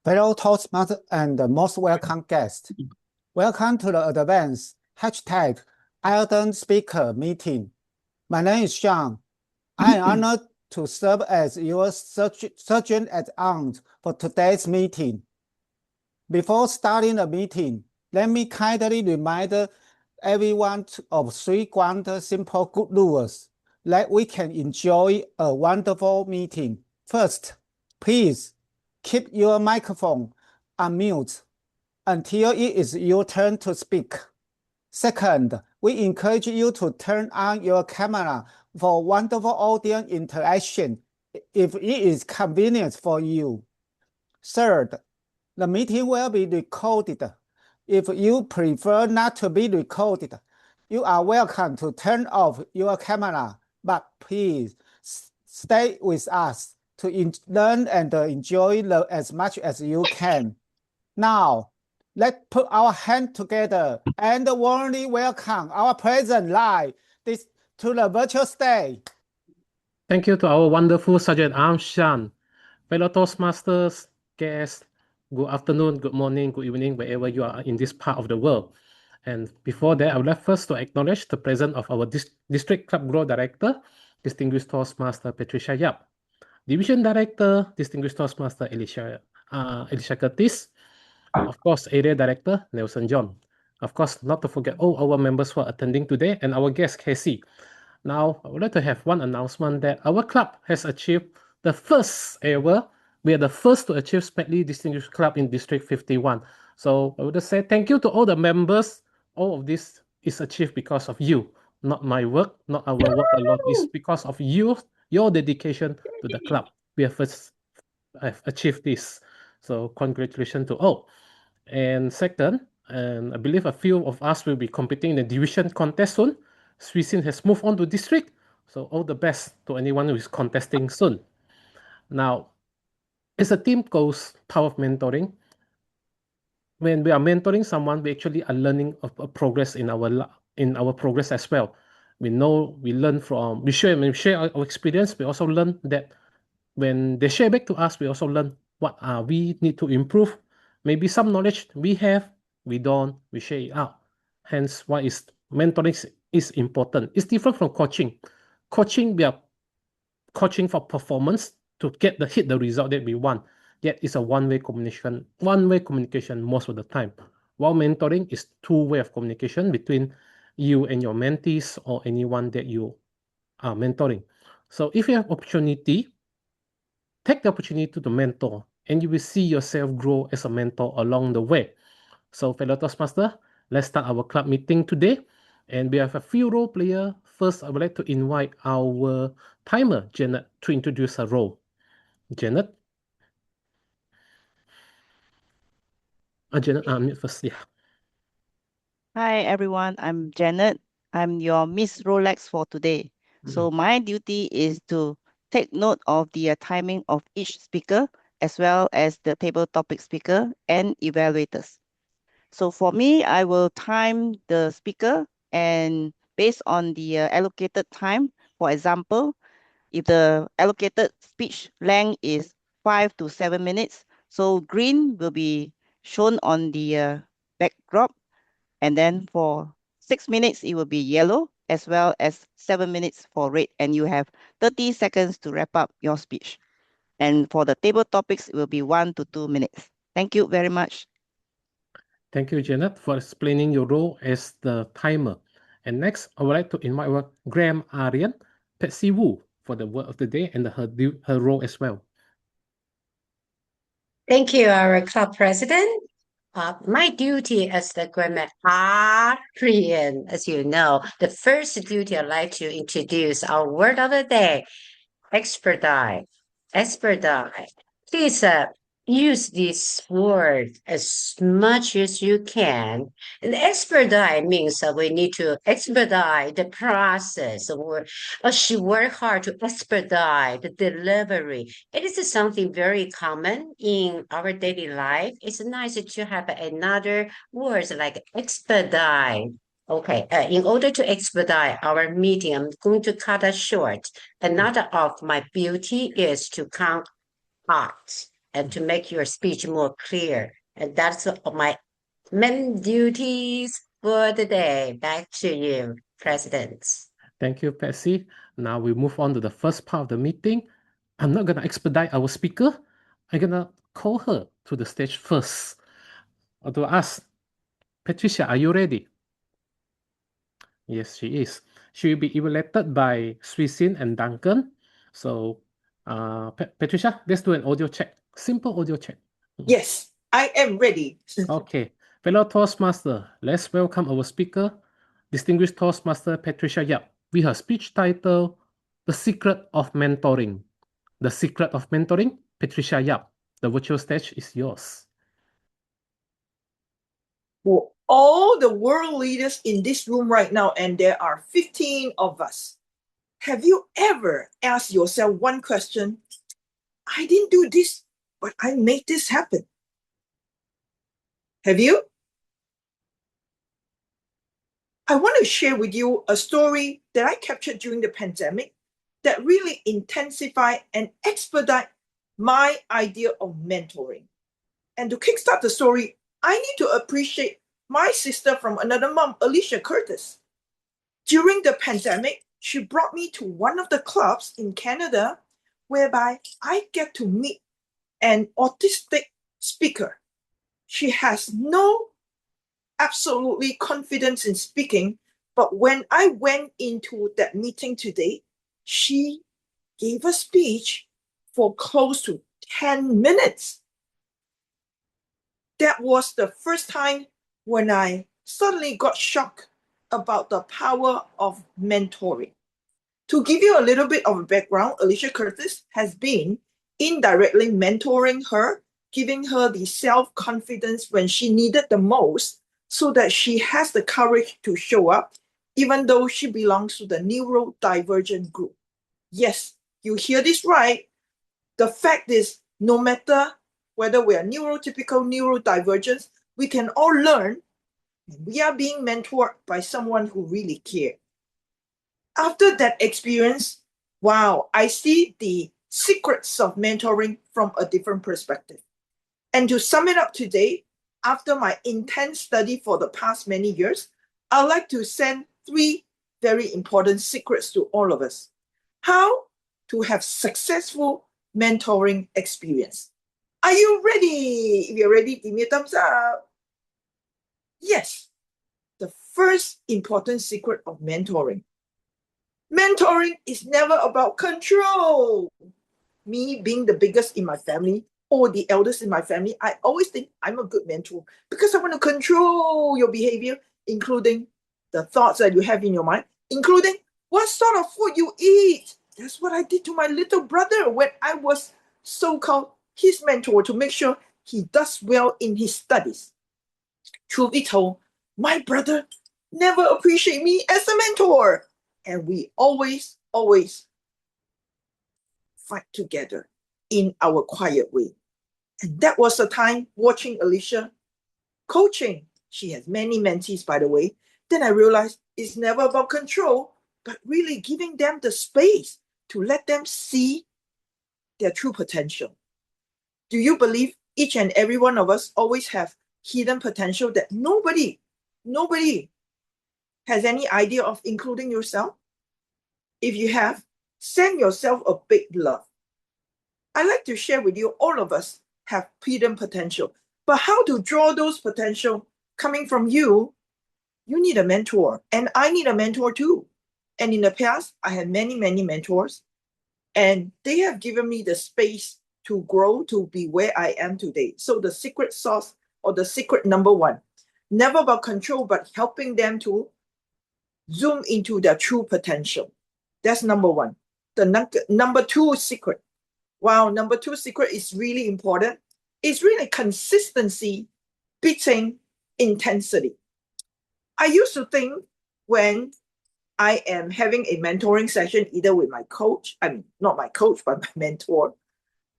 Fellow Toastmasters and most welcome guests, welcome to the advanced #Elden Speaker meeting. My name is Sean. I am honored to serve as your surgeon at arms for today's meeting. Before starting the meeting, let me kindly remind everyone of three ground simple good rules that we can enjoy a wonderful meeting. First, please keep your microphone unmute until it is your turn to speak. Second, we encourage you to turn on your camera for wonderful audience interaction if it is convenient for you. Third, the meeting will be recorded. If you prefer not to be recorded, you are welcome to turn off your camera, but please stay with us to learn and enjoy as much as you can. Now, let's put our hands together and warmly welcome our President Lai to the virtual stage. Thank you to our wonderful Sergeant Arms Sean. Fellow Toastmasters, guests, good afternoon, good morning, good evening, wherever you are in this part of the world. And before that, I would like first to acknowledge the presence of our District Club Growth Director, Distinguished Toastmaster Patricia Yap, Division Director, Distinguished Toastmaster Alicia Curtis, of course, Area Director Nelson John. Of course, not to forget all our members who are attending today and our guest Casey. Now, I would like to have one announcement that our club has achieved the first ever. We are the first to achieve SMACLI Distinguished Club in District 51. So I would just say thank you to all the members. All of this is achieved because of you, not my work, not our work alone. It's because of you, your dedication to the club. We have achieved this. So congratulations to all. And second, and I believe a few of us will be competing in the division contest soon. Swisin has moved on to district, so all the best to anyone who is contesting soon. Now, as a team goes power of mentoring, when we are mentoring someone, we actually are learning of a progress in our progress as well. We learn from, we share our experience. We also learn that when they share back to us, we also learn what we need to improve. Maybe some knowledge we have, we don't, we share it out. Hence, why is mentoring is important. It's different from coaching. Coaching, we are coaching for performance to hit the result that we want. Yet it's a one-way communication most of the time. While mentoring is two-way of communication between you and your mentees or anyone that you are mentoring. So if you have opportunity, take the opportunity to mentor, and you will see yourself grow as a mentor along the way. So, fellow Toastmaster, let's start our club meeting today. And we have a few role players. First, I would like to invite our timer, Janet, to introduce her role. Janet? Janet, unmute first, yeah. Hi, everyone. I'm Janet. I'm your Miss Rolex for today. So my duty is to take note of the timing of each speaker, as well as the table topic speaker and evaluators. So for me, I will time the speaker, and based on the allocated time, for example, if the allocated speech length is 5 to 7 minutes, so green will be shown on the backdrop, and then for 6 minutes, it will be yellow, as well as 7 minutes for red, and you have 30 seconds to wrap up your speech. And for the table topics, it will be 1 to 2 minutes. Thank you very much. Thank you, Janet, for explaining your role as the timer. And next, I would like to invite our Graham Aryan, Patsy Wu, for the word of the day and her role as well. Thank you, our club president. My duty as the grammarian, as you know, the first duty I'd like to introduce our word of the day, expedite. Expedite. Please use this word as much as you can. And expedite means we need to expedite the process, or she work hard to expedite the delivery. It is something very common in our daily life. It's nice to have another words like expedite. Okay, in order to expedite our meeting, I'm going to cut it short. Another of my beauty is to count art. and to make your speech more clear. And that's my main duties for the day. Back to you, President. Thank you, Patsy. Now we move on to the first part of the meeting. I'm not going to expedite our speaker. I'm going to call her to the stage first. Or to ask, Patricia, are you ready? Yes, she is. She will be evaluated by Swisin and Duncan. So, Patricia, let's do an audio check. Simple audio check. Yes, I am ready. Okay. Fellow Toastmaster, let's welcome our speaker, distinguished Toastmaster Patricia Yap, with her speech title, The Secret of Mentoring. The Secret of Mentoring, Patricia Yap. The virtual stage is yours. For all the world leaders in this room right now, and there are 15 of us, have you ever asked yourself one question? I didn't do this, but I made this happen. Have you? I want to share with you a story that I captured during the pandemic that really intensified and expedite my idea of mentoring. And to kickstart the story, I need to appreciate my sister from another mom, Alicia Curtis. During the pandemic, she brought me to one of the clubs in Canada whereby I get to meet an autistic speaker. She has absolutely confidence in speaking, but when I went into that meeting today, she gave a speech for close to 10 minutes. That was the first time when I suddenly got shocked about the power of mentoring. To give you a little bit of a background, Alicia Curtis has been indirectly mentoring her, giving her the self-confidence when she needed the most, so that she has the courage to show up, even though she belongs to the neurodivergent group. Yes, you hear this right. The fact is, no matter whether we are neurotypical, neurodivergent, we can all learn. We are being mentored by someone who really cares. After that experience, wow, I see the secrets of mentoring from a different perspective. And to sum it up today, after my intense study for the past many years, I'd like to send 3 very important secrets to all of us. How to have successful mentoring experience. Are you ready? If you're ready, give me a thumbs up. Yes, the first important secret of mentoring. Mentoring is never about control. Me being the biggest in my family or the eldest in my family, I always think I'm a good mentor because I want to control your behavior, including the thoughts that you have in your mind, including what sort of food you eat. That's what I did to my little brother when I was so-called his mentor, to make sure he does well in his studies. Truth be told, my brother never appreciated me as a mentor. And we always fight together in our quiet way. And that was the time watching Alicia coaching. She has many mentees, by the way. Then I realized it's never about control, but really giving them the space to let them see their true potential. Do you believe each and every one of us always have hidden potential that nobody has any idea of, including yourself? If you have, send yourself a big love. I'd like to share with you, all of us have hidden potential, but how to draw those potential coming from you? You need a mentor, and I need a mentor too. And in the past, I had many mentors, and they have given me the space to grow to be where I am today. So the secret sauce, or the secret number 1, never about control, but helping them to zoom into their true potential. That's number 1. The number 2 secret. Wow, number 2 secret is really important. It's really consistency beating intensity. I used to think when I am having a mentoring session, either with my coach, not my coach, but my mentor,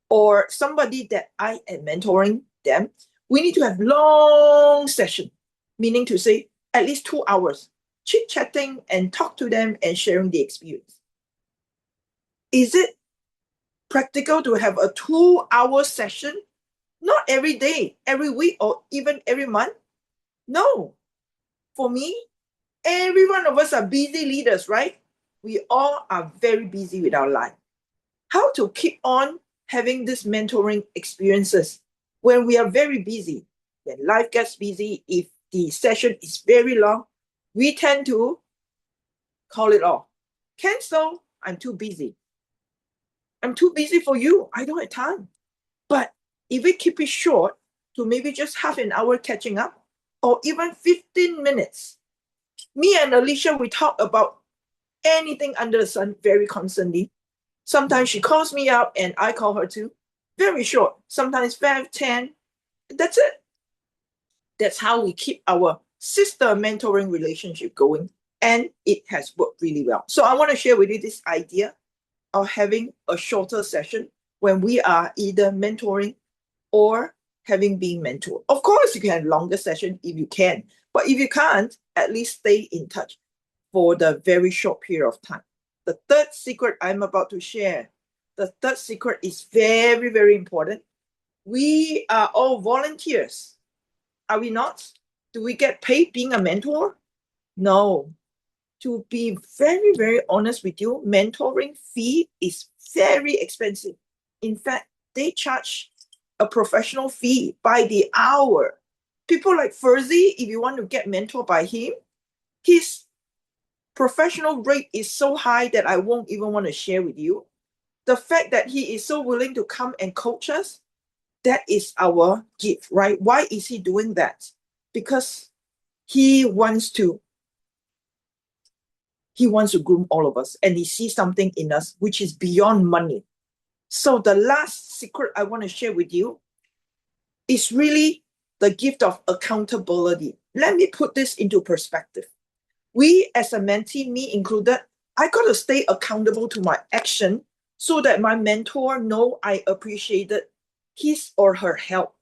or somebody that I am mentoring them, we need to have long session, meaning to say at least 2 hours, chit-chatting and talk to them and sharing the experience. Is it practical to have a 2-hour session Not every day, every week, or even every month. No. For me, every one of us are busy leaders, right? We all are very busy with our life. How to keep on having these mentoring experiences when we are very busy, when life gets busy, if the session is very long, we tend to call it off. Cancel, I'm too busy. I'm too busy for you. I don't have time. But if we keep it short to maybe just half an hour catching up or even 15 minutes, me and Alicia, we talk about anything under the sun very constantly. Sometimes she calls me up and I call her too. Very short, sometimes 5, 10. That's it. That's how we keep our sister mentoring relationship going. And it has worked really well. So I want to share with you this idea of having a shorter session when we are either mentoring or having been mentored. Of course, you can have longer session if you can, but if you can't, at least stay in touch for the very short period of time. The third secret I'm about to share, the third secret is very, very important. We are all volunteers. Are we not? Do we get paid being a mentor? No. To be very, very honest with you, mentoring fee is very expensive. In fact, they charge a professional fee by the hour. People like Ferzi, if you want to get mentored by him, his professional rate is so high that I won't even want to share with you. The fact that he is so willing to come and coach us, that is our gift, right? Why is he doing that? Because he wants to groom all of us, and he sees something in us which is beyond money. So the last secret I want to share with you is really the gift of accountability. Let me put this into perspective. We as a mentee, me included, I got to stay accountable to my action so that my mentor know I appreciated his or her help.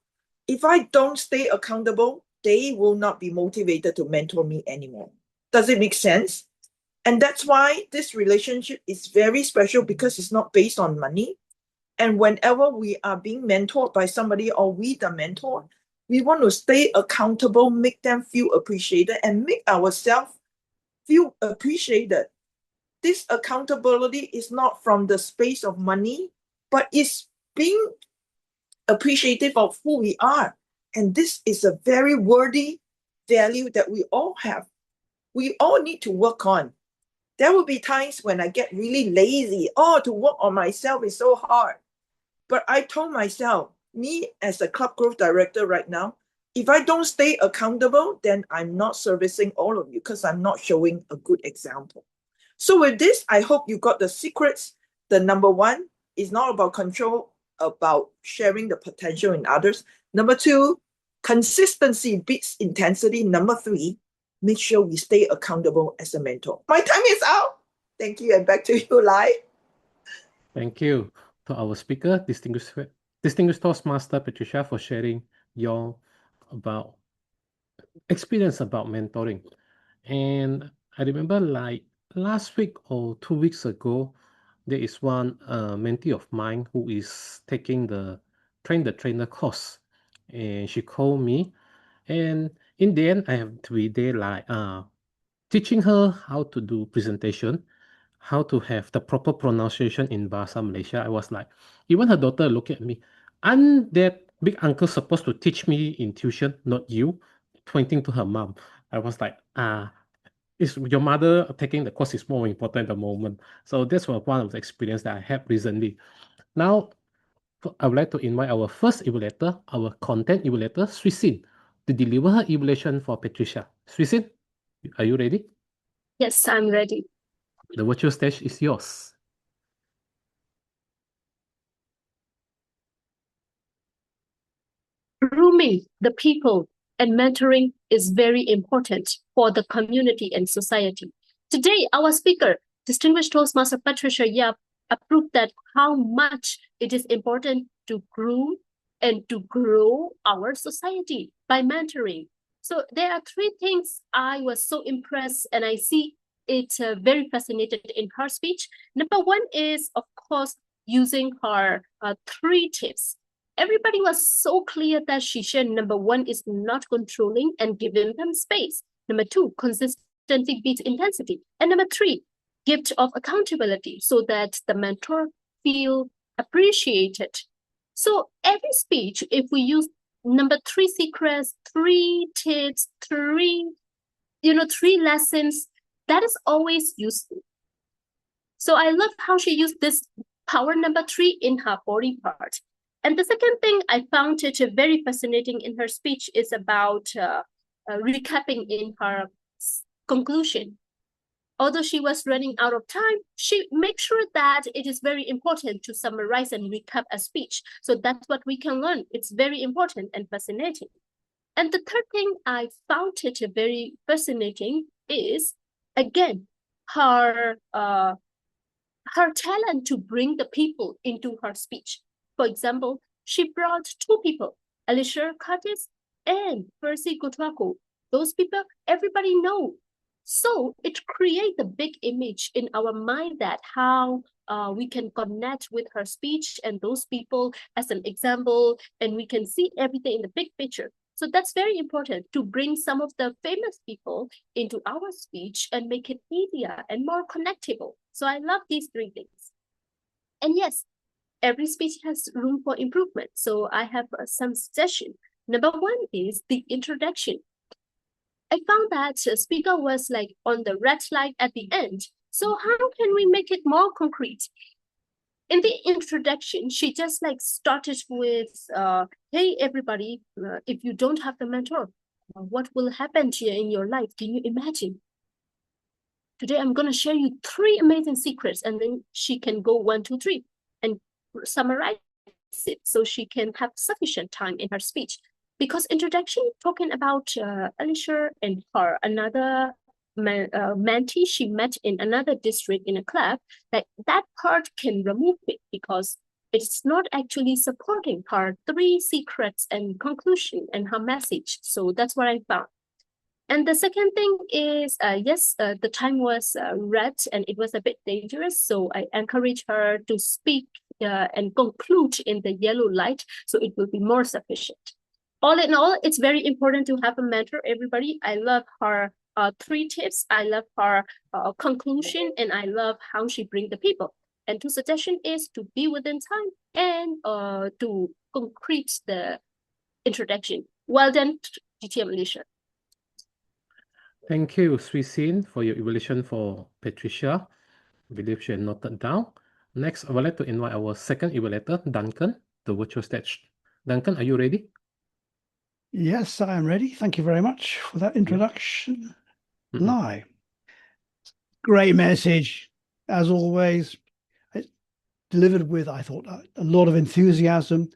If I don't stay accountable, they will not be motivated to mentor me anymore. Does it make sense? And that's why this relationship is very special, because it's not based on money. And whenever we are being mentored by somebody or we the mentor, we want to stay accountable, make them feel appreciated, and make ourselves feel appreciated. This accountability is not from the space of money, but it's being appreciative of who we are. And this is a very worthy value that we all have. We all need to work on. There will be times when I get really lazy. Oh, to work on myself is so hard. But I told myself, me as a club growth director right now, if I don't stay accountable, then I'm not servicing all of you, because I'm not showing a good example. So with this, I hope you got the secrets. The number one is not about control, about sharing the potential in others. Number two, consistency beats intensity. Number three, make sure we stay accountable as a mentor. My time is out. Thank you, and back to you, Lai. Thank you to our speaker, distinguished Toastmaster Patricia, for sharing your experience about mentoring. And I remember like last week or 2 weeks ago, there is one mentee of mine who is taking the train the trainer course, and she called me, and in the end I have to be there like teaching her how to do presentation, how to have the proper pronunciation in Bahasa Malaysia. I was like, even her daughter look at me, aren't that big uncle supposed to teach me in tuition, not you? Pointing to her mom. I was like, is your mother taking the course is more important at the moment. So this was one of the experience that I had recently. Now, I would like to invite our first evaluator, our content evaluator, Swisin, to deliver her evaluation for Patricia. Swisin, are you ready? Yes, I'm ready. The virtual stage is yours. Grooming the people and mentoring is very important for the community and society. Today, our speaker, distinguished Toastmaster Patricia Yap, approved that how much it is important to groom and to grow our society by mentoring. So there are three things I was so impressed, and I see it very fascinated in her speech. Number one is, of course, using her three tips. everybody was so clear that she shared number one is not controlling and giving them space. Number two, consistency beats intensity. And number three, gift of accountability so that the mentor feel appreciated. So every speech, if we use number three secrets, three tips, three lessons, that is always useful. So I love how she used this power number three in her body part. And the second thing I found it very fascinating in her speech is about recapping in her conclusion. Although she was running out of time, she makes sure that it is very important to summarize and recap a speech. So that's what we can learn. It's very important and fascinating. And the third thing I found it very fascinating is, again, her talent to bring the people into her speech. For example, she brought two people, Alicia Curtis and Percy Gotuaku. Those people, everybody knows. So it creates a big image in our mind that how we can connect with her speech and those people as an example, and we can see everything in the big picture. So that's very important to bring some of the famous people into our speech and make it easier and more connectable. So I love these three things. And yes, every speech has room for improvement. So I have some suggestions. Number one is the introduction. I found that the speaker was like on the red light at the end. So how can we make it more concrete? In the introduction, she just like started with, hey, everybody, if you don't have the mentor, what will happen to you in your life? Can you imagine? Today, I'm going to share you 3 amazing secrets, and then she can go 1, 2, 3 and summarize it so she can have sufficient time in her speech. Because introduction, talking about Alicia and her, another mentee she met in another district in a club, that part can remove it because it's not actually supporting her 3 secrets and conclusion and her message. So that's what I found. And the second thing is, yes, the time was red and it was a bit dangerous. So I encourage her to speak and conclude in the yellow light so it will be more sufficient. All in all, it's very important to have a mentor, everybody. I love her 3 tips. I love her conclusion, and I love how she brings the people. And 2 suggestion is to be within time and to concrete the introduction. Well done, GTM Alicia. Thank you, Sui Sin, for your evaluation for Patricia. I believe she had noted down. Next, I would like to invite our second evaluator, Duncan, to virtual stage. Duncan, are you ready? Yes, I am ready. Thank you very much for that introduction. Lai. Great message, as always. It's delivered with, I thought, a lot of enthusiasm,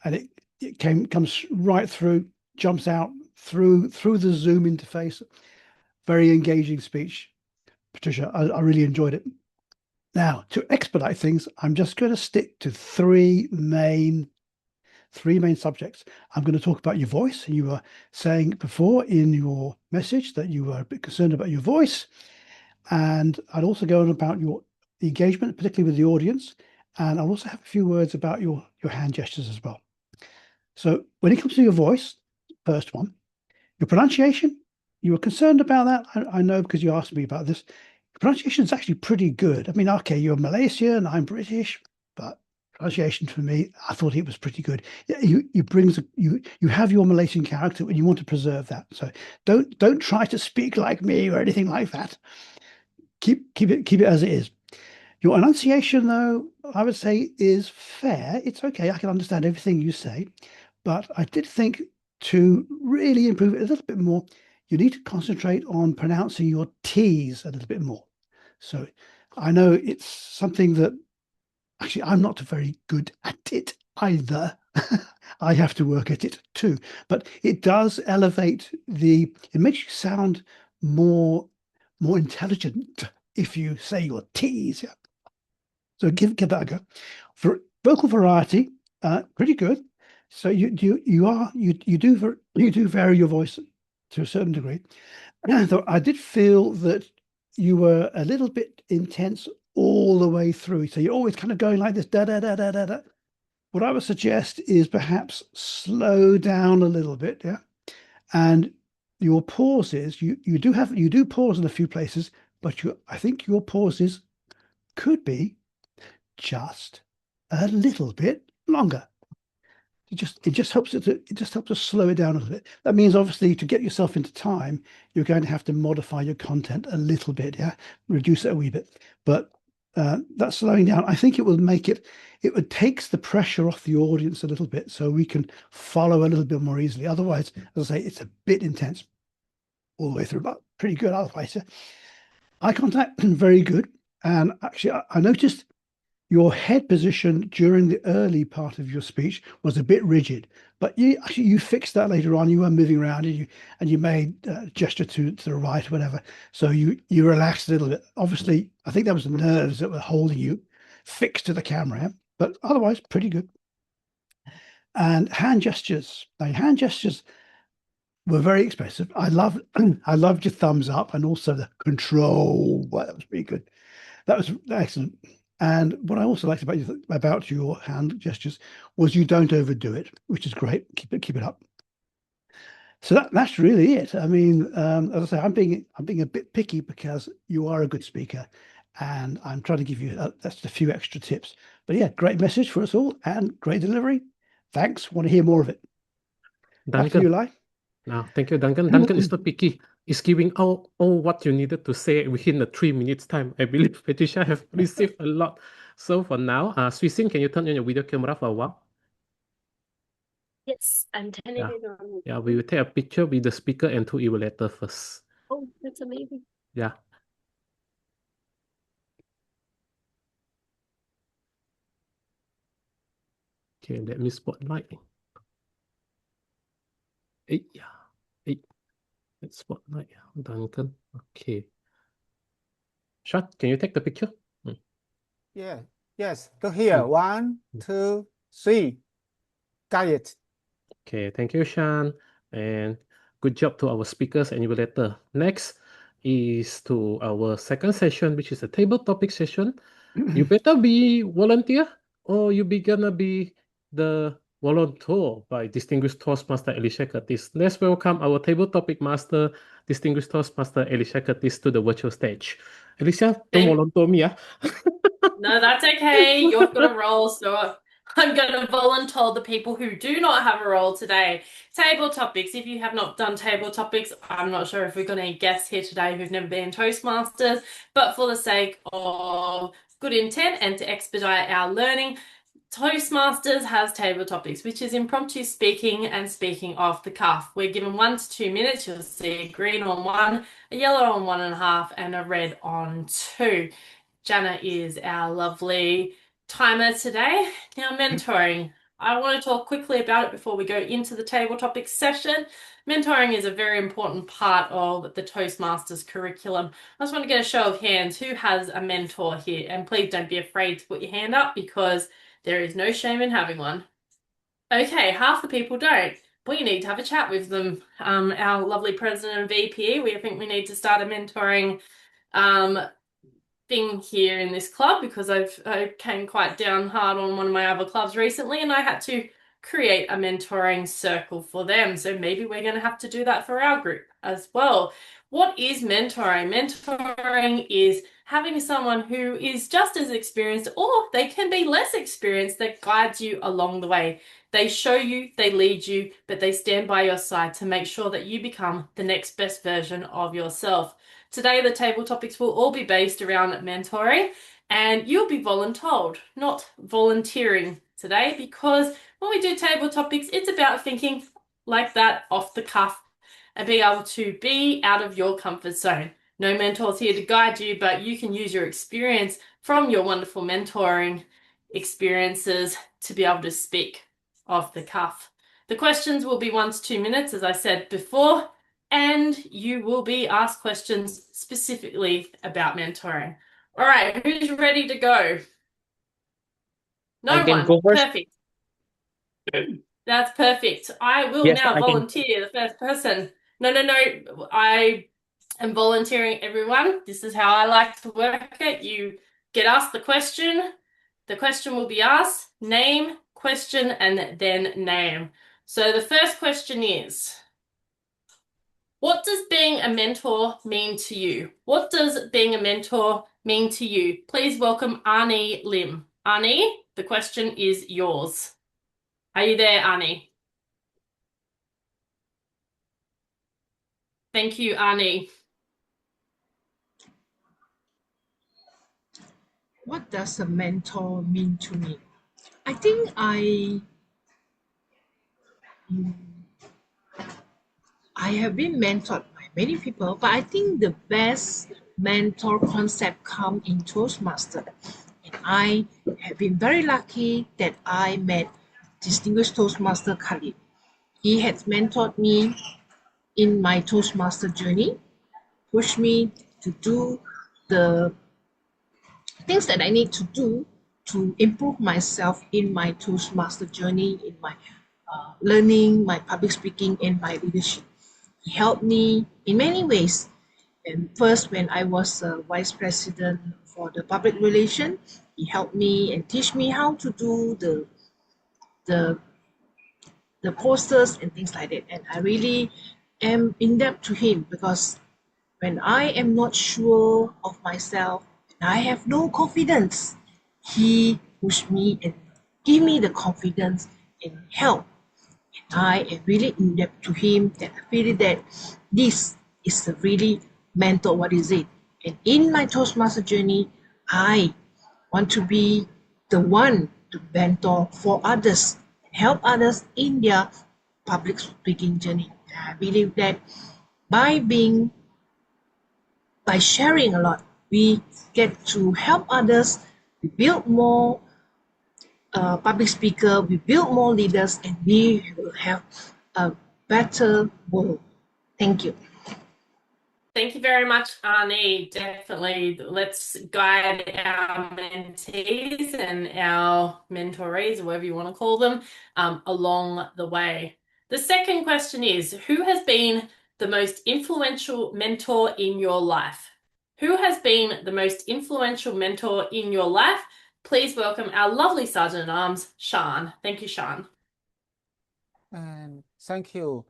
and it comes right through, jumps out through the Zoom interface. Very engaging speech, Patricia. I really enjoyed it. Now, to expedite things, I'm just going to stick to three main subjects. I'm going to talk about your voice. You were saying before in your message that you were a bit concerned about your voice. And I'd also go on about your engagement, particularly with the audience. And I'll also have a few words about your hand gestures as well. So when it comes to your voice, first one, your pronunciation, you were concerned about that. I know because you asked me about this. Pronunciation is actually pretty good. I mean, okay, you're Malaysian, I'm British, but pronunciation for me, I thought it was pretty good. You have your Malaysian character and you want to preserve that. So don't try to speak like me or anything like that. Keep it as it is. Your enunciation, though, I would say is fair. It's okay. I can understand everything you say, but I did think to really improve it a little bit more, you need to concentrate on pronouncing your T's a little bit more. So I know it's something that actually I'm not very good at it either. I have to work at it too, but it does elevate it makes you sound more intelligent if you say your T's. Yeah. So give that a go. For vocal variety, pretty good. So you do vary your voice to a certain degree. Though I did feel that you were a little bit intense all the way through. So you're always kind of going like this, da da da da da da. what I would suggest is perhaps slow down a little bit, yeah. And your pauses, you do pause in a few places, but I think your pauses could be just a little bit longer. It just helps to slow it down a little bit. That means obviously to get yourself into time, you're going to have to modify your content a little bit, yeah, reduce it a wee bit. But that slowing down, I think it would takes the pressure off the audience a little bit, so we can follow a little bit more easily. Otherwise, as I say, it's a bit intense all the way through, but pretty good otherwise. Yeah. Eye contact, very good. And actually, I noticed your head position during the early part of your speech was a bit rigid, but you fixed that later on. You were moving around and you made a gesture to the right or whatever. So you relaxed a little bit. Obviously, I think that was the nerves that were holding you fixed to the camera, but otherwise pretty good. And hand gestures. Now, hand gestures were very expressive. I loved your thumbs up and also the control. Well, that was pretty good. That was excellent. And what I also liked about your hand gestures was you don't overdo it, which is great. Keep it up. So that's really it. I mean, as I say, I'm being a bit picky because you are a good speaker, and I'm trying to give you that's a few extra tips. But yeah, great message for us all and great delivery. Thanks. Want to hear more of it. Back to you, Lai. Now, thank you, Duncan. Duncan is not picky. He's giving all what you needed to say within the 3 minutes time. I believe Patricia have received a lot. So for now, Suisin, can you turn on your video camera for a while? Yes, I'm turning it on. Yeah, we will take a picture with the speaker and 2 evaluator first. Oh, that's amazing. Yeah. Okay, let me spotlight. Let's spotlight Duncan. Okay. Sean, can you take the picture? Yeah. Yes. Look here. 1, 2, 3. Got it. Okay, thank you, Sean. And good job to our speakers and evaluator. Next is to our second session, which is a table topic session. You better be volunteer or you be gonna be the volunteer by Distinguished Toastmaster Alicia Curtis. Let's welcome our table topic master, Distinguished Toastmaster Alicia Curtis, to the virtual stage. Alicia, don't volunteer me, No, that's okay. You've got a role, so I'm going to volunteer the people who do not have a role today. Table topics. If you have not done table topics, I'm not sure if we've got any guests here today who've never been Toastmasters, but for the sake of good intent and to expedite our learning, Toastmasters has table topics, which is impromptu speaking and speaking off the cuff. We're given 1 to 2 minutes. You'll see a green on 1, a yellow on 1.5, and a red on 2. Jana is our lovely timer today. Now, mentoring. I want to talk quickly about it before we go into the table topics session. Mentoring is a very important part of the Toastmasters curriculum. I just want to get a show of hands. Who has a mentor here? And please don't be afraid to put your hand up because there is no shame in having one. Okay, half the people don't. We need to have a chat with them. Our lovely president of VPE, we think we need to start a mentoring thing here in this club because I came quite down hard on one of my other clubs recently and I had to create a mentoring circle for them. So maybe we're going to have to do that for our group as well. What is mentoring? Mentoring is having someone who is just as experienced or they can be less experienced that guides you along the way. They show you, they lead you, but they stand by your side to make sure that you become the next best version of yourself. Today, the table topics will all be based around mentoring and you'll be voluntold, not volunteering today, because when we do table topics, it's about thinking like that off the cuff and being able to be out of your comfort zone. No mentor's here to guide you, but you can use your experience from your wonderful mentoring experiences to be able to speak off the cuff. The questions will be 1 to 2 minutes, as I said before, and you will be asked questions specifically about mentoring. All right, who's ready to go? No one. Go first. Perfect. That's perfect. I will now volunteer the first person. No. I am volunteering everyone. This is how I like to work it. You get asked the question. The question will be asked. Name, question and then name. So the first question is, what does being a mentor mean to you? What does being a mentor mean to you? Please welcome Arnie Lim. Arnie, the question is yours. Are you there, Arnie? Thank you, Arnie. What does a mentor mean to me? I think I have been mentored by many people, but I think the best mentor concept come in Toastmaster. And I have been very lucky that I met distinguished Toastmaster Khalid. He has mentored me in my Toastmaster journey, pushed me to do the things that I need to do to improve myself in my Toastmaster journey, in my learning, my public speaking, and my leadership. He helped me in many ways. And first, when I was vice president for the public relations, he helped me and teach me how to do the posters and things like that. And I really am in debt to him, because when I am not sure of myself, I have no confidence, he pushed me and gave me the confidence and help. And I am really in debt to him, that I feel that this is a really mentor. What is it? And in my Toastmaster journey, I want to be the one to mentor for others, help others in their public speaking journey. I believe that by sharing a lot, we get to help others, we build more public speaker, we build more leaders, and we will have a better world. Thank you. Thank you very much, Arnie. Definitely, let's guide our mentees and our mentorees, whatever you want to call them, along the way. The second question is, who has been the most influential mentor in your life? Who has been the most influential mentor in your life? Please welcome our lovely Sergeant-at-Arms, Sean. Thank you, Sean. And thank you.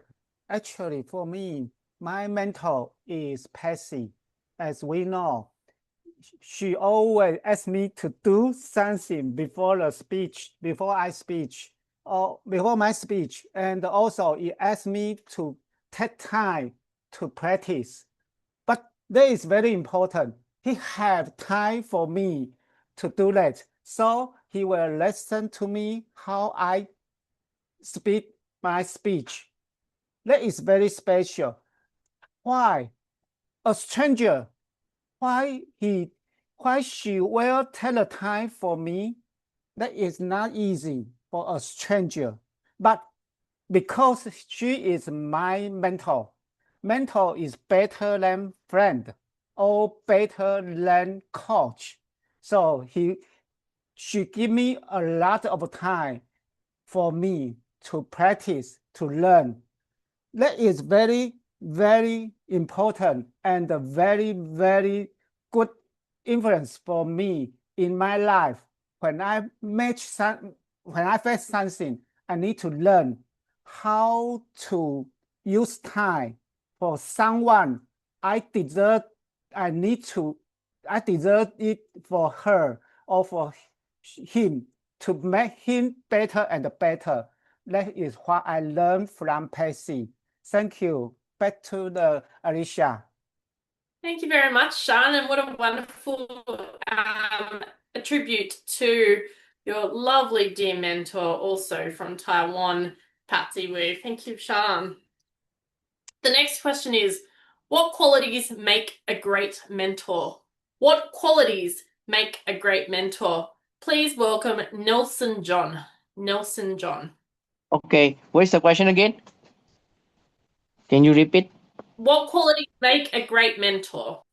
Actually, for me, my mentor is Patsy. As we know, she always asks me to do something before my speech, and also it asks me to take time to practice. But that is very important. He have time for me to do that. So he will listen to me how I speak my speech. That is very special. Why? A stranger, why she will take the time for me? That is not easy for a stranger. But because she is my mentor, mentor is better than friend or better than coach. So she give me a lot of time for me to practice, to learn. That is very, very important and a very, very good influence for me in my life. When I face something, I need to learn how to use time for someone I deserve it for her or for him, to make him better and better. That is what I learned from Patsy. Thank you. Back to the Alicia. Thank you very much, Sean, and what a wonderful tribute to your lovely dear mentor, also from Taiwan, Patsy Wu. Thank you, Sean. The next question is, what qualities make a great mentor? What qualities make a great mentor? Please welcome Nelson John. Nelson John. Okay, where's the question again? Can you repeat? What qualities make a great mentor?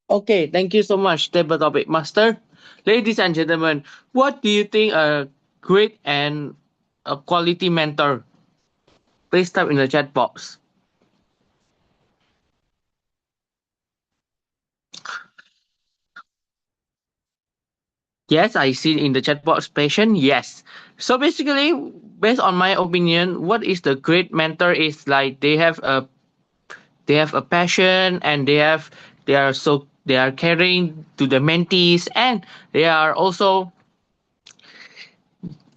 Okay, thank you so much, Table Topic Master. Ladies and gentlemen, what do you think a great and a quality mentor? Please type in the chat box. Yes, I see in the chat box patient. Yes. So basically, based on my opinion, what is the great mentor is like they have a passion and they are caring to the mentees, and they are also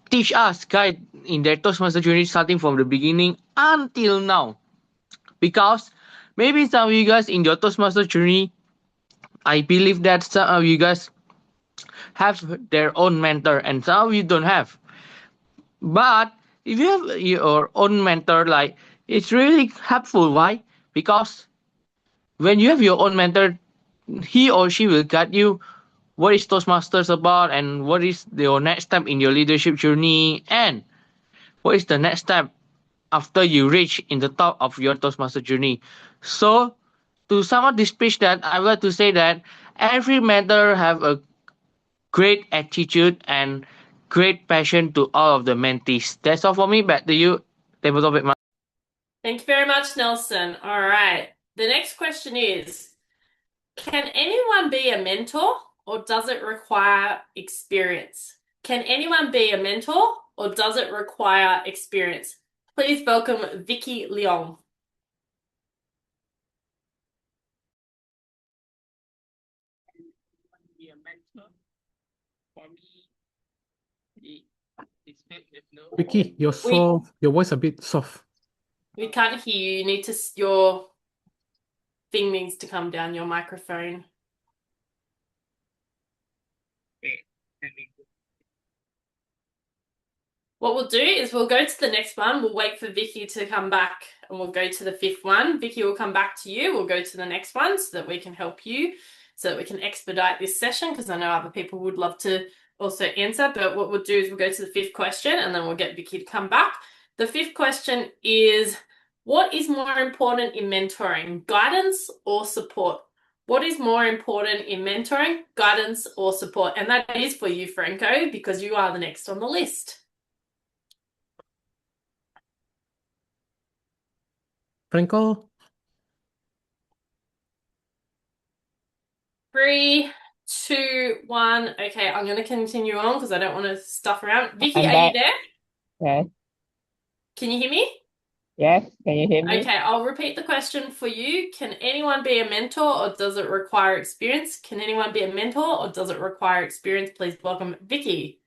teach us guide in their Toastmaster journey starting from the beginning until now. Because maybe some of you guys in your Toastmaster journey, I believe that some of you guys have their own mentor and some of you don't have. But if you have your own mentor, like it's really helpful. Why? Because when you have your own mentor, he or she will guide you what is Toastmasters about and what is your next step in your leadership journey and what is the next step after you reach in the top of your Toastmaster journey. So to sum up this speech, that I would like to say that every mentor have a great attitude and great passion to all of the mentees. That's all for me. Back to you, table topic. Thank you very much, Nelson. All right. The next question is, can anyone be a mentor or does it require experience? Can anyone be a mentor or does it require experience? Please welcome Vicky Leong. Be a mentor for me. Vicky, your voice a bit soft. We can't hear you. You need to, your thing needs to come down, your microphone. What we'll do is we'll go to the next one. We'll wait for Vicky to come back and we'll go to the fifth one. Vicky will come back to you. We'll go to the next one so that we can help you, so that we can expedite this session, because I know other people would love to also answer. But what we'll do is we'll go to the fifth question and then we'll get Vicky to come back. The fifth question is, what is more important in mentoring, guidance or support? What is more important in mentoring, guidance or support? And that is for you, Franco, because you are the next on the list. Franco? 3, 2, 1. Okay, I'm going to continue on because I don't want to stuff around. Vicky, I'm are back. you there? Yes. Can you hear me? Yes. Can you hear me? Okay, I'll repeat the question for you. Can anyone be a mentor or does it require experience? Can anyone be a mentor or does it require experience? Please welcome Vicky.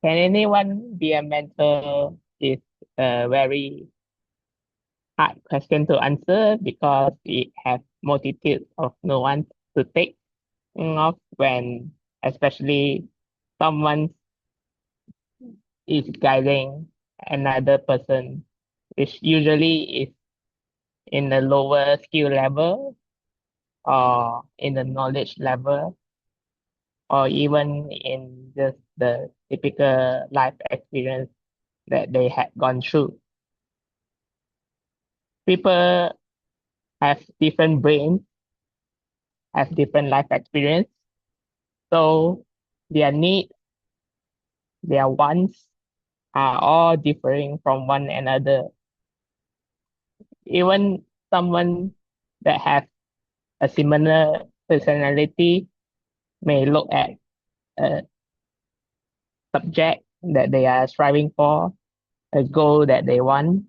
Can anyone be a mentor? Is a very hard question to answer because it has multitude of no one to take of when especially someone is guiding another person, which usually is in the lower skill level or in the knowledge level or even in just the typical life experience that they had gone through. People have different brains, have different life experience, so their needs, their wants are all differing from one another. Even someone that has a similar personality may look at a subject that they are striving for, a goal that they want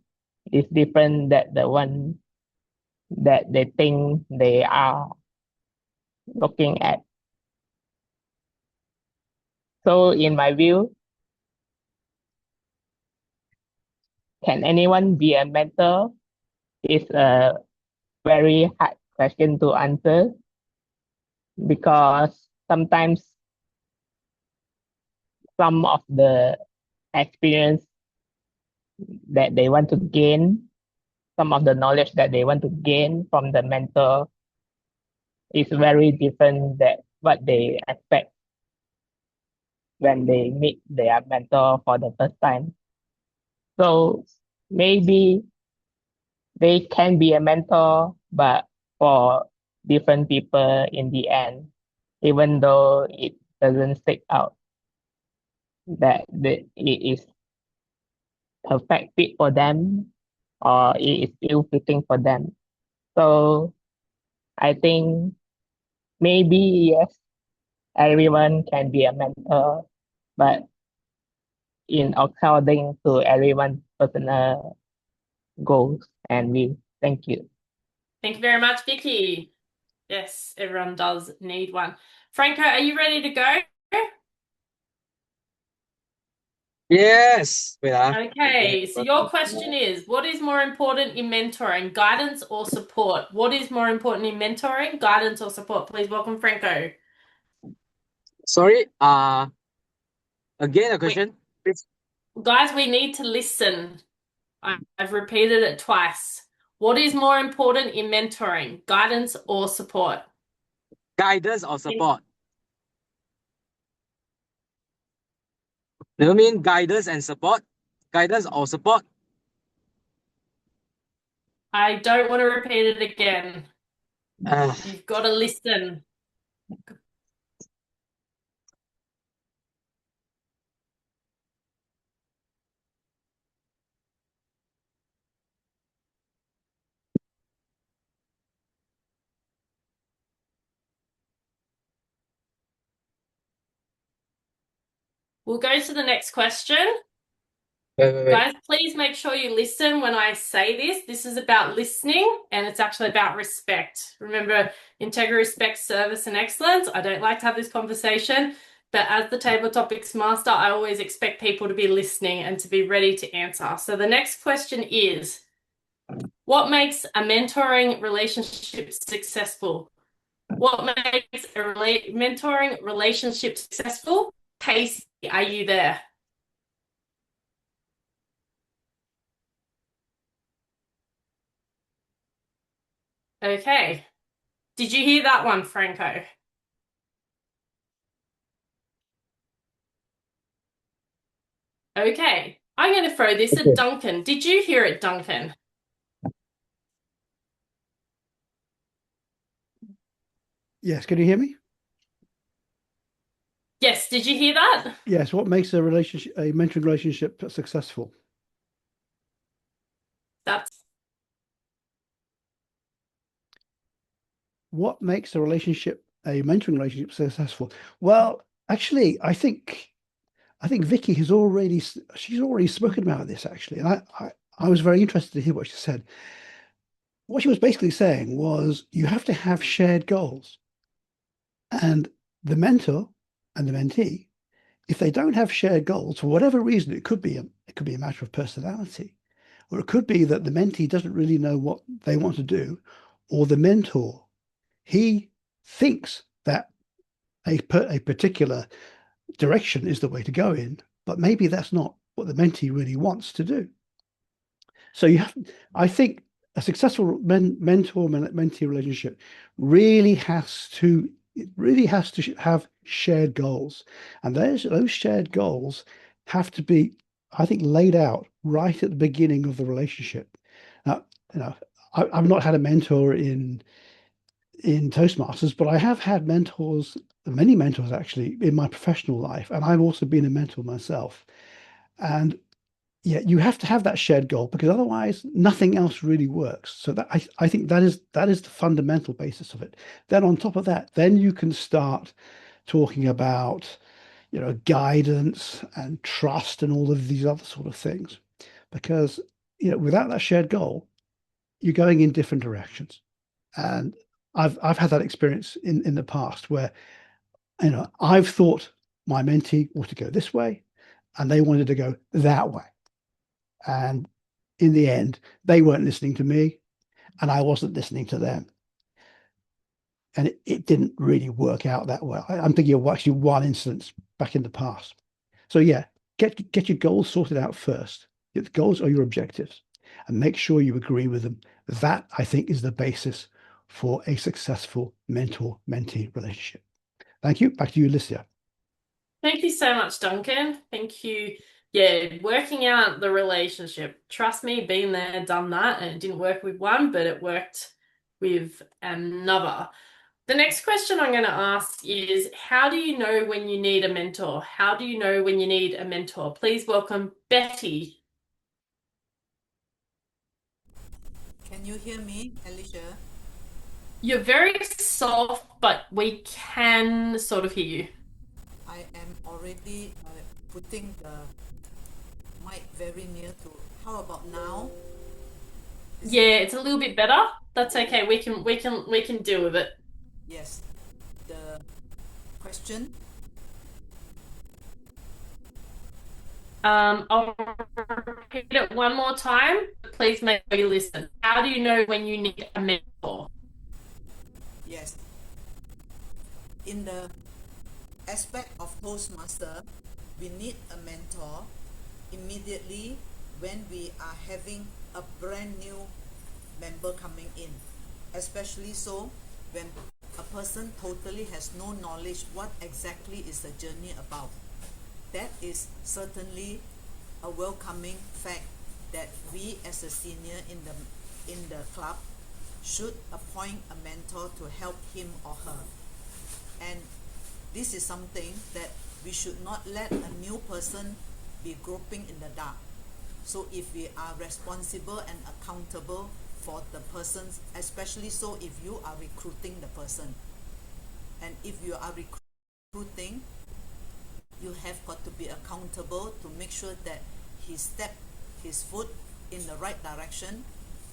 is different than the one that they think they are looking at. So in my view, can anyone be a mentor? Is a very hard question to answer because sometimes some of the experience that they want to gain, some of the knowledge that they want to gain from the mentor is very different than what they expect when they meet their mentor for the first time. So maybe they can be a mentor, but for different people in the end, even though it doesn't stick out that it is perfect fit for them or it is ill fitting for them. So I think maybe yes, everyone can be a mentor, but in according to everyone's personal goals and views. Thank you. Thank you very much, Vicky. Yes, everyone does need one. Franco, are you ready to go? Yes. Wait, Okay, so your question is, what is more important in mentoring, guidance or support? What is more important in mentoring, guidance or support? Please welcome Franco. Sorry. Again, a question. Please. Guys, we need to listen. I've repeated it twice. What is more important in mentoring, guidance or support? Guidance or support? Do you mean guidance and support? Guidance or support? I don't want to repeat it again. You've got to listen. We'll go to the next question. Wait. Guys, please make sure you listen when I say this. This is about listening, and it's actually about respect. Remember, integrity, respect, service, and excellence. I don't like to have this conversation, but as the table topics master, I always expect people to be listening and to be ready to answer. So the next question is, what makes a mentoring relationship successful? What makes a mentoring relationship successful? Casey, are you there? Okay. Did you hear that one, Franco? Okay. I'm going to throw this at Duncan. Did you hear it, Duncan? Yes, can you hear me? Yes, did you hear that? Yes, what makes a mentoring relationship successful? What makes a mentoring relationship successful? Well, actually, I think Vicky she's already spoken about this actually, and I was very interested to hear what she said. What she was basically saying was you have to have shared goals, and the mentor and the mentee, if they don't have shared goals for whatever reason, it could be a matter of personality, or it could be that the mentee doesn't really know what they want to do, or the mentor, he thinks that a particular direction is the way to go in, but maybe that's not what the mentee really wants to do. So I think a successful mentor-mentee relationship really has to have shared goals, and those shared goals have to be, I think, laid out right at the beginning of the relationship. Now, I've not had a mentor in Toastmasters, but I have had many mentors actually in my professional life, and I've also been a mentor myself. And yeah, you have to have that shared goal, because otherwise nothing else really works. So that I think that is the fundamental basis of it. Then on top of that, then you can start talking about, guidance and trust and all of these other sort of things, because without that shared goal, you're going in different directions. And I've had that experience in the past where, I've thought my mentee ought to go this way, and they wanted to go that way. And in the end, they weren't listening to me, and I wasn't listening to them. And it didn't really work out that well. I'm thinking of actually one instance back in the past. So yeah, get your goals sorted out first. The goals are your objectives, and make sure you agree with them. That, I think, is the basis for a successful mentor-mentee relationship. Thank you. Back to you, Alicia. Thank you so much, Duncan. Thank you. Yeah, working out the relationship. Trust me, been there, done that, and it didn't work with one, but it worked with another. The next question I'm going to ask is, how do you know when you need a mentor? How do you know when you need a mentor? Please welcome Betty. Can you hear me, Alicia? You're very soft, but we can sort of hear you. I am already putting the mic very near to. How about now? Yeah, it's a little bit better. That's okay. We can deal with it. Yes. The question. I'll repeat it one more time. Please make sure you listen. How do you know when you need a mentor? Yes. In the aspect of Toastmaster, we need a mentor immediately when we are having a brand new member coming in, especially so when a person totally has no knowledge what exactly is the journey about. That is certainly a welcoming fact that we as a senior in the club should appoint a mentor to help him or her. And this is something that we should not let a new person be groping in the dark. So if we are responsible and accountable for the persons, especially so if you are recruiting the person, and if you are recruiting, you have got to be accountable to make sure that he step his foot in the right direction,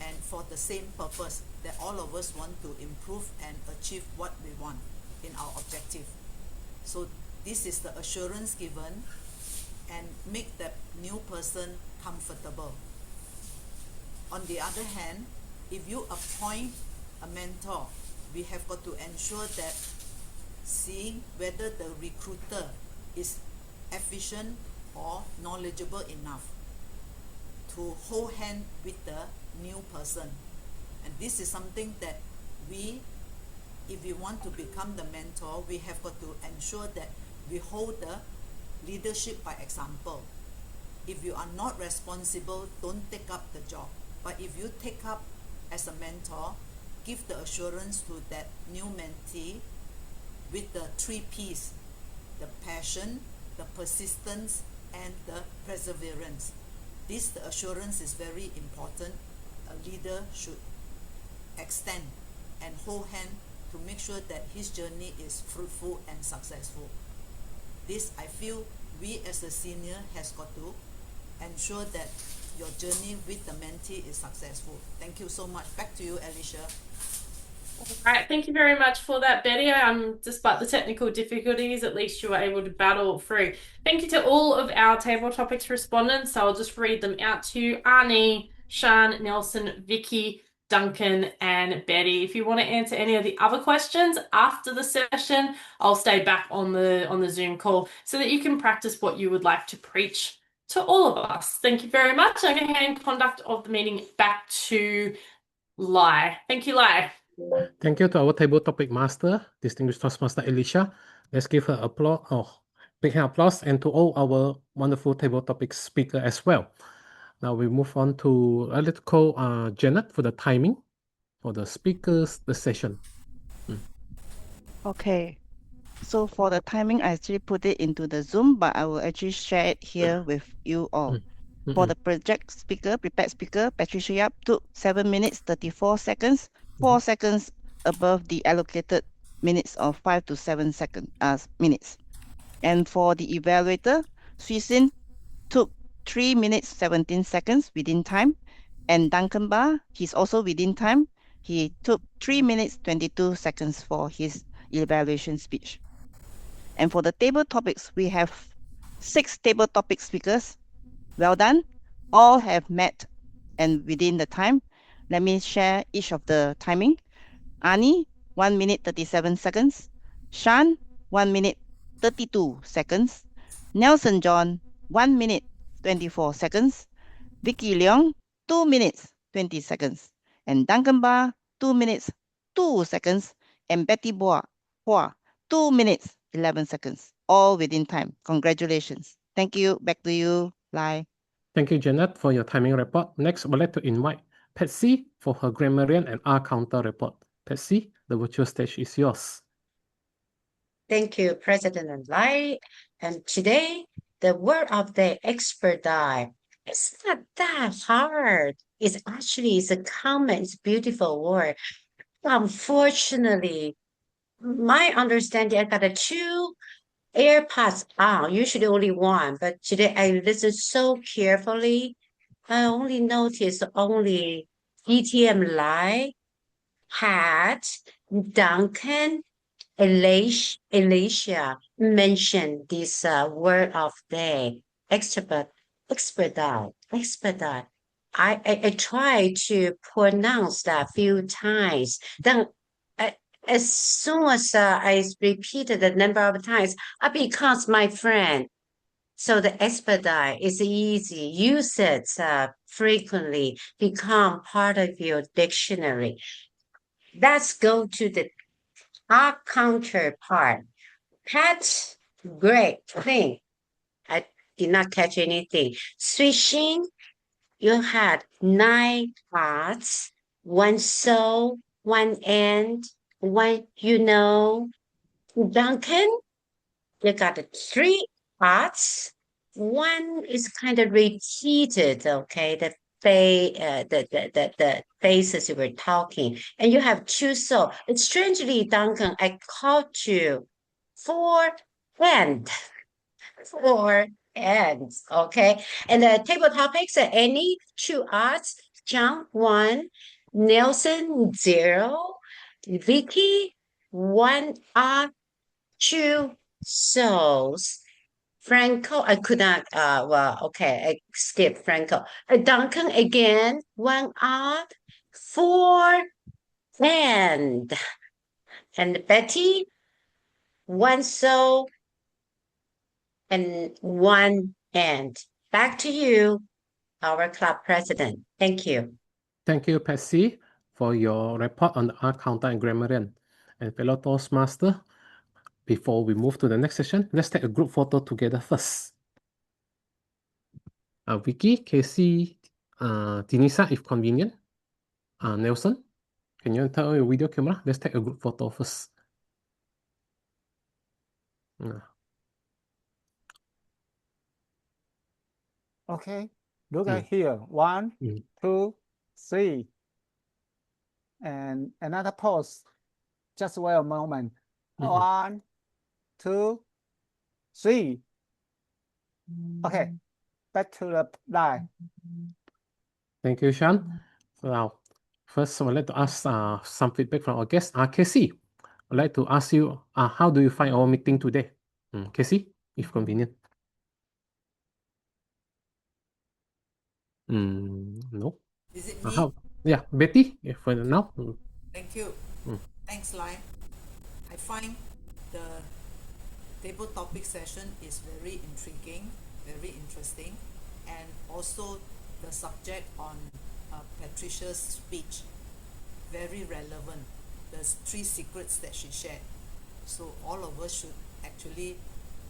and for the same purpose that all of us want to improve and achieve what we want in our objective. So this is the assurance given, and make that new person comfortable. On the other hand, if you appoint a mentor, we have got to ensure that seeing whether the recruiter is efficient or knowledgeable enough to hold hand with the new person. And this is something that if we want to become the mentor, we have got to ensure that we hold the leadership by example. If you are not responsible, don't take up the job. But if you take up as a mentor, give the assurance to that new mentee with the 3 P's: the passion, the persistence, and the perseverance. The assurance is very important. A leader should extend and hold hand to make sure that his journey is fruitful and successful. This, I feel, we as a senior has got to ensure that your journey with the mentee is successful. Thank you so much. Back to you, Alicia. All right, thank you very much for that, Betty. Despite the technical difficulties, at least you were able to battle through. Thank you to all of our table topics respondents. I'll just read them out to you. Arnie, Sean, Nelson, Vicky, Duncan, and Betty. If you want to answer any of the other questions after the session, I'll stay back on the Zoom call so that you can practice what you would like to preach to all of us. Thank you very much. I'm going to hand conduct of the meeting back to Lai. Thank you, Lai. Thank you to our table topic master, distinguished Toastmaster Alicia. Let's give her applause, big hand applause, and to all our wonderful table topic speaker as well. Now we move on to, let's call Janet for the timing for the speakers, the session. Okay. So for the timing, I actually put it into the Zoom, but I will actually share it here with you all. For the prepared speaker, Patricia Yap took 7 minutes, 34 seconds, 4 seconds above the allocated minutes of 5 to 7 minutes. And for the evaluator, Suisin took 3 minutes, 17 seconds within time. And Duncan Ba, he's also within time. He took 3 minutes, 22 seconds for his evaluation speech. And for the table topics, we have 6 table topic speakers. Well done. All have met and within the time. Let me share each of the timing. Ani, 1 minute 37 seconds. Shan, 1 minute 32 seconds. Nelson John, 1 minute 24 seconds. Vicky Leong, 2 minutes 20 seconds. And Duncan Ba, 2 minutes 2 seconds. And Betty Hua, 2 minutes 11 seconds. All within time. Congratulations. Thank you. Back to you, Lai. Thank you, Janet, for your timing report. Next, I would like to invite Patsy for her grammarian and R counter report. Patsy, the virtual stage is yours. Thank you, President Lai. And today, the word of the expedite. It's not that hard. It's a common, it's beautiful word. Unfortunately, my understanding, I got a 2 AirPods on, usually only one, but today I listened so carefully. I only noticed only ETM Lai, Hat, Duncan, Alicia mentioned this word of day, expedite. I try to pronounce that a few times. Then, uh, as soon as I repeated the number of times, I becomes my friend. So the expedite is easy. Use it frequently. Become part of your dictionary. Let's go to the our counterpart. Pat, great thing. I did not catch anything. Swishing, you had 9 parts, one soul, one end, one Duncan, you got 3 parts. One is kind of repeated, okay? The faces you were talking, and you have 2 soul. It's strangely, Duncan, I caught you 4 and 4 ends, okay? And the table topics are Annie, 2 arts, John, 1, Nelson, 0, Vicky, 1 art, 2 souls. Franco, I could not, okay, I skipped Franco. Duncan again, 1 art, 4 and. And Betty, 1 soul, and 1 end. Back to you, our club president. Thank you. Thank you, Patsy, for your report on the art counter and grammarian. And fellow Toastmaster, before we move to the next session, let's take a group photo together first. Vicky, Casey, Tinisa, if convenient. Nelson, can you enter your video camera? Let's take a group photo first. Okay, look at here. 1, 2, 3. And another pose. Just wait a moment. 1, 2, 3. Okay, back to the line. Thank you, Sean. Now, first, I would like to ask some feedback from our guest. Casey, I'd like to ask you, how do you find our meeting today? Casey, if convenient. No. Is it me? Yeah, Betty, if for now. Thank you. Thanks, Lai. I find the table topic session is very intriguing, very interesting, and also the subject on Patricia's speech, very relevant. There's 3 secrets that she shared. So all of us should actually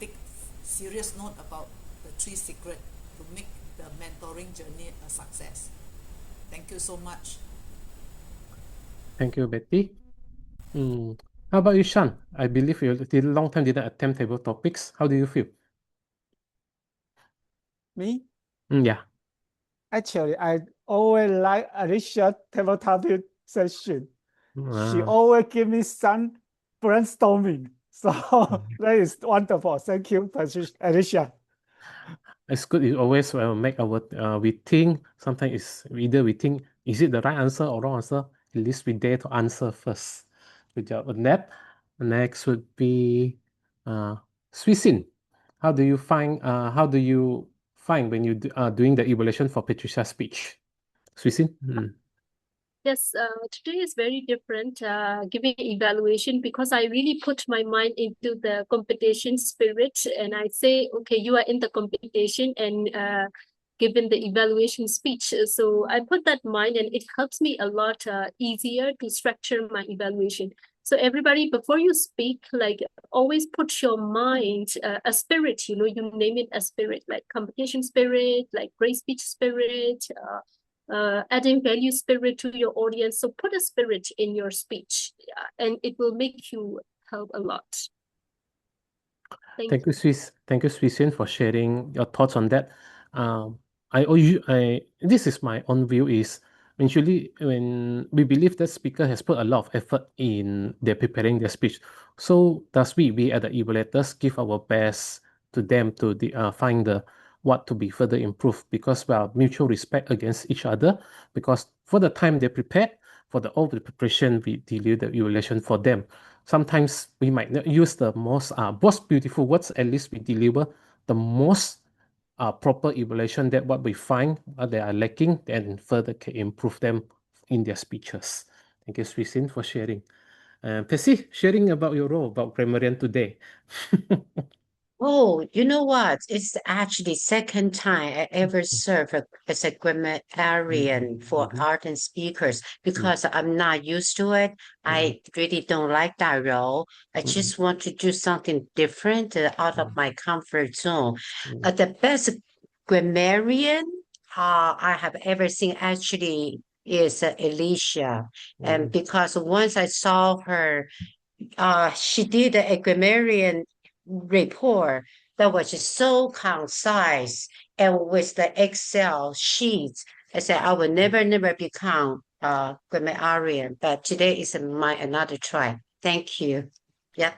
take serious note about the 3 secrets to make the mentoring journey a success. Thank you so much. Thank you, Betty. How about you, Sean? I believe you did a long time didn't attempt table topics. How do you feel? Me? Yeah. Actually, I always like Alicia table topic session. She always give me some brainstorming. So that is wonderful. Thank you, Alicia. It's good. It always make our we think. Sometimes it's either we think, is it the right answer or wrong answer? At least we dare to answer first. Good job on that. Next would be Swisin. How do you find when you are doing the evaluation for Patricia's speech? Swisin? Yes, today is very different giving evaluation because I really put my mind into the competition spirit and I say, okay, you are in the competition and given the evaluation speech. So I put that mind and it helps me a lot easier to structure my evaluation. So everybody, before you speak, like always put your mind, a spirit, you name it a spirit, like competition spirit, like great speech spirit, adding value spirit to your audience. So put a spirit in your speech, and it will make you help a lot. Thank you, Swisin, for sharing your thoughts on that. This is my own view is Usually, when we believe that speaker has put a lot of effort in their preparing their speech, so thus we as the evaluators give our best to them to find the what to be further improved, because we are mutual respect against each other. Because for the time they prepared, for all the preparation, we deliver the evaluation for them. Sometimes we might not use the most beautiful words. At least we deliver the most proper evaluation, that what we find they are lacking, then further can improve them in their speeches. Thank you, Srisin, for sharing. Percy, sharing about your role about grammarian today. Oh, you know what? It's actually second time I ever serve as a grammarian for art and speakers because I'm not used to it. I really don't like that role. I just want to do something different out of my comfort zone. The best grammarian I have ever seen actually is Alicia. And because once I saw her, she did a grammarian report that was just so concise and with the Excel sheets. I said, I will never become a grammarian, but today is my another try. Thank you. Yeah.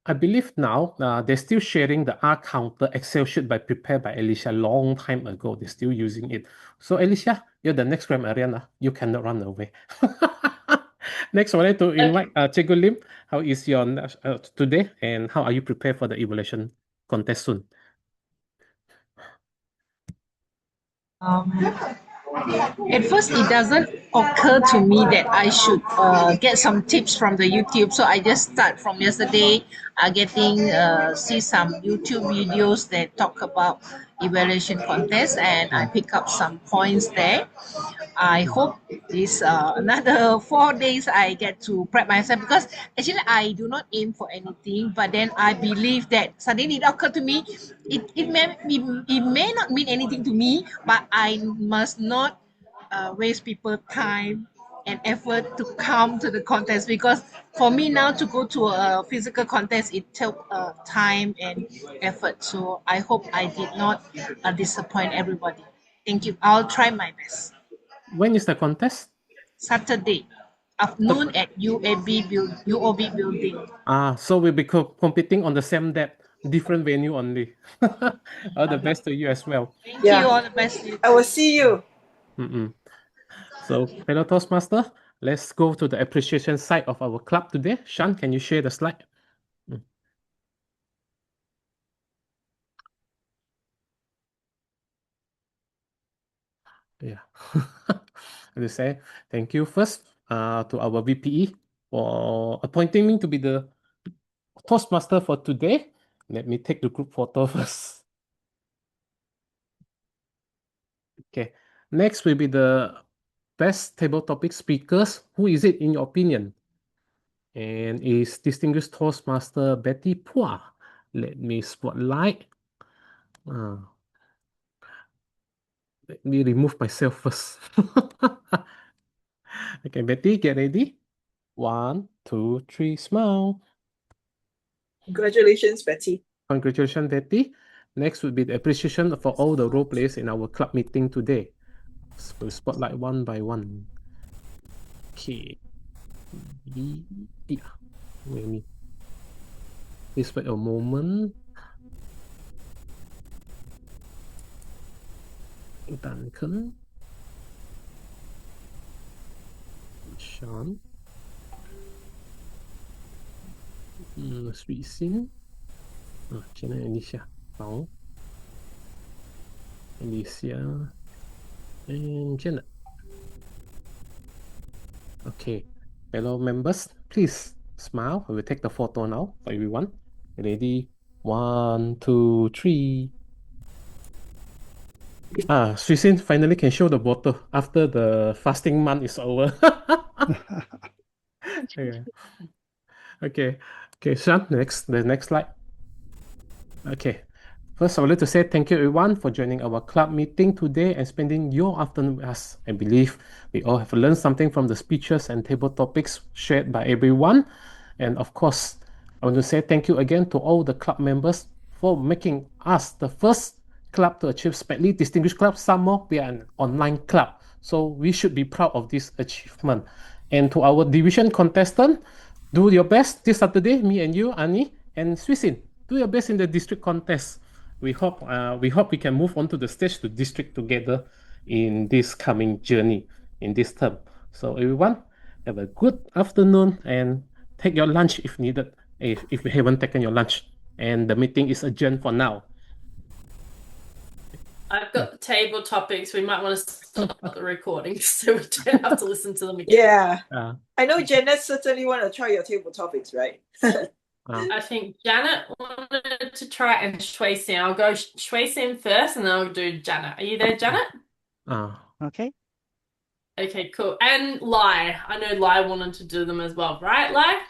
I believe now they're still sharing the R counter Excel sheet prepared by Alicia long time ago. They're still using it. So Alicia, you're the next grammarian. You cannot run away. Next, I would like to invite Cikgu Lim. How is your today, and how are you prepared for the evaluation contest soon? At first, it doesn't occur to me that I should get some tips from the YouTube. So I just start from yesterday, see some YouTube videos that talk about evaluation contest, and I pick up some points there. I hope this another 4 days I get to prep myself, because actually I do not aim for anything, but then I believe that suddenly it occurred to me, it may not mean anything to me, but I must not waste people time and effort to come to the contest, because for me now to go to a physical contest, it took time and effort. So I hope I did not disappoint everybody. Thank you. I'll try my best. When is the contest? Saturday afternoon at UOB building. So we'll be competing on the same day, different venue only. All the best to you as well. Thank you. All the best. I will see you. So, fellow Toastmaster, let's go to the appreciation side of our club today. Shan, can you share the slide? Yeah. I say thank you first to our VPE for appointing me to be the Toastmaster for today. Let me take the group photo first. Okay. Next will be the best table topic speakers. Who is it in your opinion? And is Distinguished Toastmaster Betty Pua. Let me spotlight. Let me remove myself first. Okay, Betty, get ready. 1, 2, 3, smile. Congratulations, Betty. Congratulations, Betty. Next will be the appreciation for all the role players in our club meeting today. So we'll spotlight one by one. Okay. Yeah. Please wait a moment. Duncan. Sean. Sweet Sin. Jenna Alicia. Bao. Alicia. And Janet. Okay. Fellow members, please smile. I will take the photo now for everyone. Ready? 1, 2, 3. Suisin finally can show the bottle after the fasting month is over. Okay. Okay, Sean, the next slide. Okay. First, I would like to say thank you everyone for joining our club meeting today and spending your afternoon with us. I believe we all have learned something from the speeches and table topics shared by everyone. And of course, I want to say thank you again to all the club members for making us the first club to achieve SPECLY Distinguished Club. Some more, we are an online club. So we should be proud of this achievement. And to our division contestant, do your best this Saturday, me and you, Annie and Swissin. Do your best in the district contest. We hope we can move on to the stage to district together in this coming journey in this term. So everyone, have a good afternoon and take your lunch if needed, if you haven't taken your lunch. And the meeting is adjourned for now. I've got the table topics. We might want to stop the recording so we don't have to listen to them again. Yeah. I know Janet certainly want to try your table topics, right? I think Janet wanted to try and Shui Sim. I'll go Shui Sim first and then I'll do Janet. Are you there, Janet? Okay. Okay, cool. And Lai. I know Lai wanted to do them as well, right, Lai?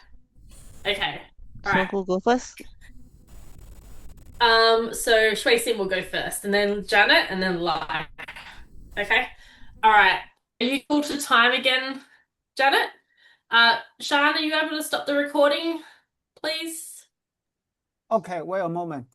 Okay. All right. So who go first? So Shui Sim will go first, and then Janet, and then Lai. Okay. All right. Are you full to time again, Janet? Sean, are you able to stop the recording, please? Okay, wait a moment.